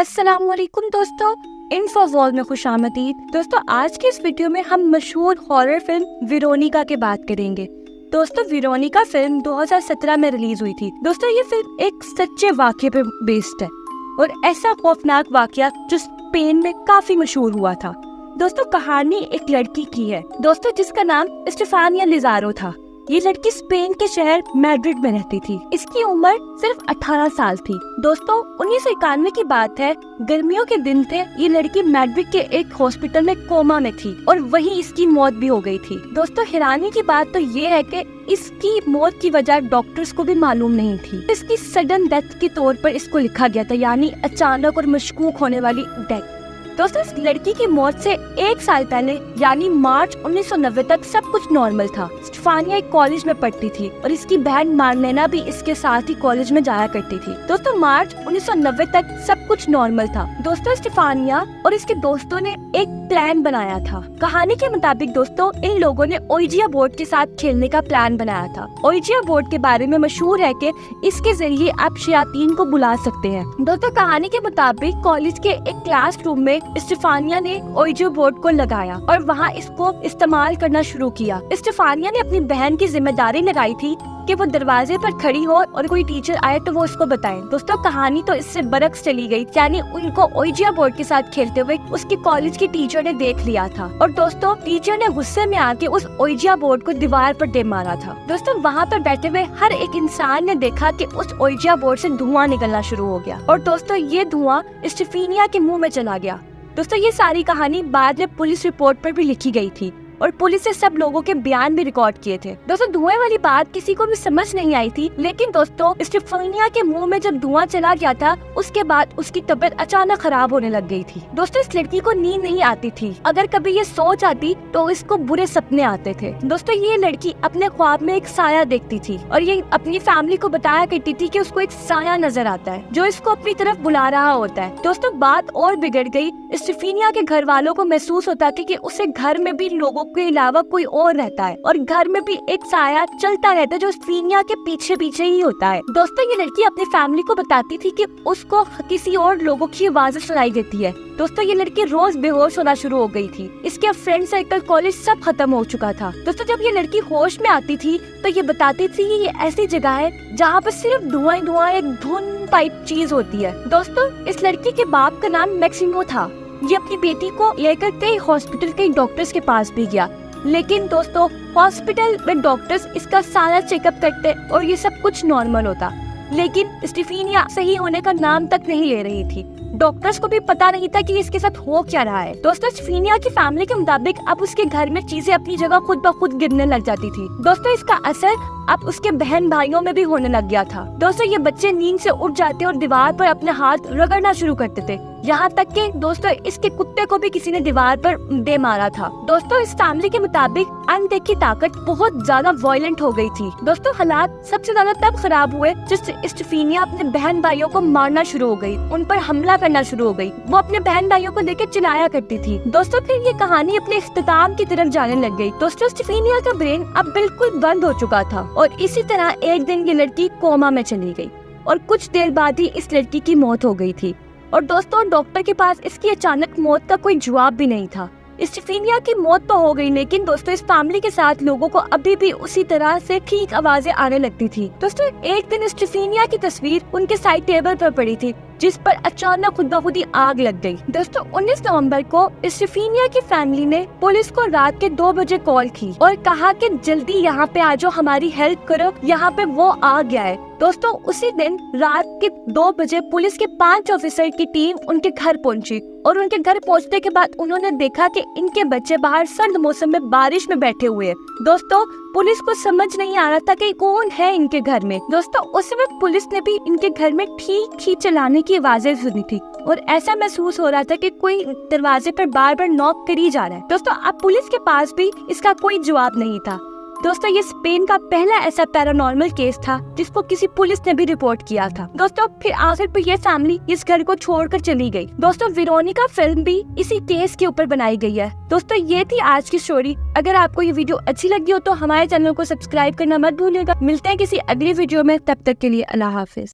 अस्सलामुअलैकुम दोस्तों, इन्फोवॉल में खुशामदीद। दोस्तों, आज के इस वीडियो में हम मशहूर हॉरर फिल्म वेरोनिका की बात करेंगे। दोस्तों, वेरोनिका फिल्म 2017 में रिलीज हुई थी। दोस्तों, ये फिल्म एक सच्चे वाक़ये पे बेस्ड है और ऐसा खौफनाक वाक़या जो स्पेन में काफी मशहूर हुआ था। दोस्तों, कहानी एक लड़की की है दोस्तों, जिसका नाम स्टेफानिया लिजारो था। ये लड़की स्पेन के शहर मैड्रिड में रहती थी। इसकी उम्र सिर्फ 18 साल थी। दोस्तों, 1991 की बात है, गर्मियों के दिन थे। ये लड़की मैड्रिड के एक हॉस्पिटल में कोमा में थी और वहीं इसकी मौत भी हो गई थी। दोस्तों, हैरानी की बात तो ये है कि इसकी मौत की वजह डॉक्टर्स को भी मालूम नहीं थी। इसकी सडन डेथ के तौर पर इसको लिखा गया था, यानी अचानक और मशकूक होने वाली डेथ। दोस्तों, इस लड़की की मौत से 1 साल पहले यानी मार्च 1990 तक सब कुछ नॉर्मल था। स्टेफानिया एक कॉलेज में पढ़ती थी और इसकी बहन मार्लेना भी इसके साथ ही कॉलेज में जाया करती थी। दोस्तों, मार्च 1990 तक सब कुछ नॉर्मल था। दोस्तों, स्टेफानिया और इसके दोस्तों ने एक प्लान बनाया था। कहानी के मुताबिक दोस्तों, इन लोगों ने ओइजिया बोर्ड के साथ खेलने का प्लान बनाया था। ओइजिया बोर्ड के बारे में मशहूर है कि इसके जरिए आप शयातीन को बुला सकते हैं। दोस्तों, कहानी के मुताबिक कॉलेज के एक क्लासरूम में स्टेफानिया ने ओइजिया बोर्ड को लगाया और वहाँ इसको इस्तेमाल करना शुरू किया। स्टेफानिया ने अपनी बहन की जिम्मेदारी लगाई थी कि वो दरवाजे पर खड़ी हो और कोई टीचर आए तो वो उसको बताए। दोस्तों, कहानी तो इससे बरक्स चली गई, यानी उनको ओइजिया बोर्ड के साथ खेलते हुए उसके कॉलेज की टीचर ने देख लिया था और दोस्तों, टीचर ने गुस्से में आके उस ओइजिया बोर्ड को दीवार पर दे मारा था। दोस्तों, वहाँ पर बैठे हुए हर एक इंसान ने देखा कि उस ओइजिया बोर्ड से धुआं निकलना शुरू हो गया और दोस्तों, ये धुआं स्टेफानिया के मुंह में चला गया। दोस्तों, ये सारी कहानी बाद में पुलिस रिपोर्ट पर भी लिखी गई थी और पुलिस से सब लोगों के बयान भी रिकॉर्ड किए थे। दोस्तों, धुएं वाली बात किसी को भी समझ नहीं आई थी, लेकिन दोस्तों, स्टेफानिया के मुंह में जब धुआं चला गया था, उसके बाद उसकी तबीयत अचानक खराब होने लग गई थी। दोस्तों, इस लड़की को नींद नहीं आती थी। अगर कभी ये सो जाती तो इसको बुरे सपने आते थे। दोस्तों, ये लड़की अपने ख्वाब में एक साया देखती थी और ये अपनी फैमिली को बताया करती थी कि उसको एक साया नजर आता है जो इसको अपनी तरफ बुला रहा होता है। दोस्तों, बात और बिगड़ गई। स्टेफानिया के घर वालों को महसूस होता था कि उसे घर में भी लोगों के अलावा कोई और रहता है और घर में भी एक साया चलता रहता है जो स्टेफानिया के पीछे पीछे ही होता है। दोस्तों, ये लड़की अपनी फैमिली को बताती थी कि उसको किसी और लोगों की आवाजें सुनाई देती है। दोस्तों, ये लड़की रोज बेहोश होना शुरू हो गई थी। इसके फ्रेंड सर्कल, कॉलेज सब खत्म हो चुका था। दोस्तों, जब ये लड़की होश में आती थी तो ये बताती थी कि ये ऐसी जगह है जहाँ पर सिर्फ धुआं धुआं एक धुन टाइप चीज होती है। दोस्तों, इस लड़की के बाप का नाम मैक्सिमो था। ये अपनी बेटी को लेकर कई हॉस्पिटल के डॉक्टर्स के पास भी गया, लेकिन दोस्तों, हॉस्पिटल में डॉक्टर्स इसका सारा चेकअप करते और ये सब कुछ नॉर्मल होता, लेकिन स्टेफानिया सही होने का नाम तक नहीं ले रही थी। डॉक्टर्स को भी पता नहीं था कि इसके साथ हो क्या रहा है। दोस्तों, स्टेफानिया की फैमिली के मुताबिक अब उसके घर में चीजें अपनी जगह खुद ब खुद गिरने लग जाती थी। दोस्तों, इसका असर अब उसके बहन भाइयों में भी होने लग गया था। दोस्तों, ये बच्चे नींद से उठ जाते और दीवार पर अपने हाथ रगड़ना शुरू करते थे, यहाँ तक कि दोस्तों, इसके कुत्ते को भी किसी ने दीवार पर दे मारा था। दोस्तों, इस फैमिली के मुताबिक अनदेखी ताकत बहुत ज्यादा वायलेंट हो गई थी। दोस्तों, हालात सबसे ज्यादा तब खराब हुए जब स्टेफानिया अपने बहन भाइयों को मारना शुरू हो गई, उन पर हमला करना शुरू हो गई। वो अपने बहन भाइयों को देकर चिल्लाया करती थी। दोस्तों, फिर ये कहानी अपने इख्तिताम की तरफ जाने लग गई। दोस्तों, स्टेफानिया का ब्रेन अब बिल्कुल बंद हो चुका था और इसी तरह एक दिन ये लड़की कोमा में चली गई और कुछ देर बाद ही इस लड़की की मौत हो गई थी। और दोस्तों, डॉक्टर के पास इसकी अचानक मौत का कोई जवाब भी नहीं था। स्टेफानिया की मौत तो हो गई, लेकिन दोस्तों, इस फैमिली के साथ लोगों को अभी भी उसी तरह से ठीक आवाजें आने लगती थी। दोस्तों, एक दिन स्टेफानिया की तस्वीर उनके साइड टेबल पर पड़ी थी, जिस पर अचानक खुद ब खुद ही आग लग गई। दोस्तों, 19 नवंबर को स्टेफानिया की फैमिली ने पुलिस को रात के 2 बजे कॉल की और कहा कि जल्दी यहाँ पे आ जाओ, हमारी हेल्प करो, यहाँ पे वो आ गया है। दोस्तों, उसी दिन रात के 2 बजे पुलिस के 5 ऑफिसर की टीम उनके घर पहुंची और उनके घर पहुंचने के बाद उन्होंने देखा कि इनके बच्चे बाहर सर्द मौसम में बारिश में बैठे हुए हैं। दोस्तों, पुलिस को समझ नहीं आ रहा था कि कौन है इनके घर में। दोस्तों, उस वक्त पुलिस ने भी इनके घर में ठीक चलाने की आवाजें सुनी थी और ऐसा महसूस हो रहा था कि कोई दरवाजे पर बार बार नॉक करी जा रहा है। दोस्तों, अब पुलिस के पास भी इसका कोई जवाब नहीं था। दोस्तों, ये स्पेन का पहला ऐसा पैरानॉर्मल केस था जिसको किसी पुलिस ने भी रिपोर्ट किया था। दोस्तों, फिर आखिर पर ये फैमिली इस घर को छोड़कर चली गई। दोस्तों, वेरोनिका फिल्म भी इसी केस के ऊपर बनाई गई है। दोस्तों, ये थी आज की स्टोरी। अगर आपको ये वीडियो अच्छी लगी हो तो हमारे चैनल को सब्सक्राइब करना मत भूलिएगा। मिलते हैं किसी अगली वीडियो में, तब तक के लिए अल्लाह हाफिज।